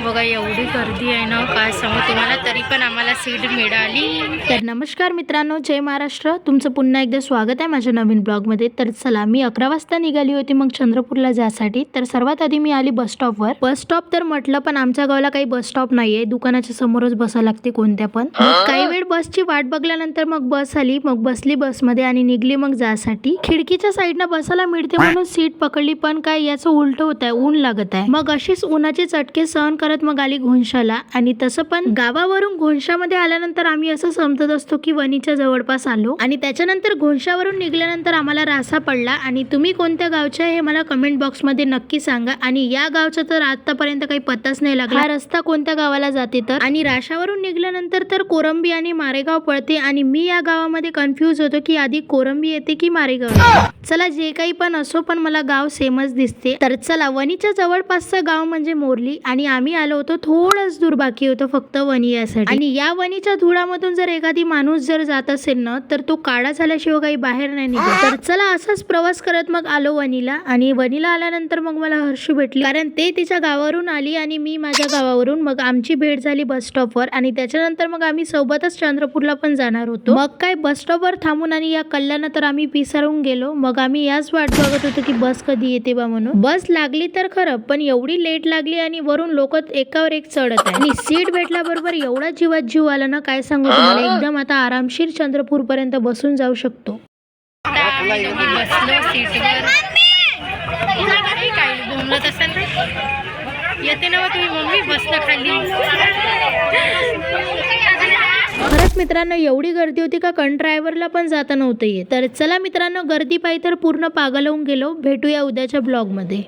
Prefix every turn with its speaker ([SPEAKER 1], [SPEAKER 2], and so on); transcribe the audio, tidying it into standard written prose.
[SPEAKER 1] बघा एवढी गर्दी आहे ना, काय सांगू तुम्हाला, तरी पण आम्हाला सीट मिळाली. तर नमस्कार मित्रांनो, जय महाराष्ट्र. तुमचं पुन्हा एकदा स्वागत आहे माझ्या नवीन ब्लॉगमध्ये. तर चला, मी 11 वाजता निघाली होती मग चंद्रपूरला जायसाठी. तर सर्वात आधी मी आली बस स्टॉपवर. बस स्टॉप तर म्हटलं, पण आमच्या गावाला काही बस स्टॉप नाहीये, दुकानाच्या समोरच बसायला लागते कोणत्या पण. मग काही वेळ बसची वाट बघल्यानंतर मग बस आली, मग बसली बसमध्ये आणि निघली मग जायसाठी. खिडकीच्या साईडनं बसायला मिळते म्हणून सीट पकडली, पण काय याचं उलट होत आहे, ऊन लागत आहे. मग अशीच उन्हाचे चटके सहन करत मग आली घोणशाला. आणि तसं पण गावावरून घोणशामध्ये आल्यानंतर आम्ही असं समजत असतो की वणीच्या जवळपास आलो. आणि त्याच्यानंतर घोणशावरून निघाल्यानंतर आम्हाला रासा पडला. आणि तुम्ही कोणत्या गावचे हे मला कमेंट बॉक्स मध्ये नक्की सांगा. आणि या गावचा तर आतापर्यंत काही पत्ताच नाही लागला, हा रस्ता कोणत्या गावाला जाते तर. आणि राशावरून निघाल्यानंतर तर कोरंबी आणि मारेगाव पडते. आणि मी या गावामध्ये कन्फ्यूज होतो की आधी कोरंबी येते की मारेगाव येते. चला, जे काही पण असो, पण मला गाव सेमच दिसते. तर चला, वणीच्या जवळपासचं गाव म्हणजे मोरली. आणि आम्ही आलो होतो, थोडंच दूर बाकी होतं फक्त वणी यासाठी. आणि या वणीच्या धुळामधून जर एखादी माणूस जर जात असेल ना, तर तो काळा झाल्याशिवाय काही बाहेर नाही निघत. तर चला, असाच प्रवास करत मग आलो वणीला. आणि वणीला आल्यानंतर मग मला हर्षू भेटली, कारण ते तिच्या गावावरून आली आणि मी माझ्या गावावरून. मग आमची भेट झाली बस स्टॉपवर. आणि त्याच्यानंतर मग आम्ही सोबतच चंद्रपूरला पण जाणार होतो. मग काय बस स्टॉपवर थांबून आणि या कल्ल्यानं तर आम्ही पिसारून गेलो. मग आम्ही याच वाट बघत होतो की बस कधी येते बा म्हणून. बस लागली तर खरं, पण एवढी लेट लागली आणि वरून लोक एकावर एक चढत आहे. आणि सीट भेटल्याबरोबर एवढा जीवात जीव आला ना, काय सांगू तुम्हाला. एकदम आता आरामशीर चंद्रपूर पर्यंत बसून जाऊ शकतो. येते ना तुम्ही मम्मी बसला खाली. खरंच मित्रांनो, एवढी गर्दी होती का ड्रायव्हरला पण जाता नव्हतं येत. तर चला मित्रांनो, गर्दी पायी तर पूर्ण पागल होऊन गेलो. भेटूया उद्याच्या ब्लॉग मध्ये.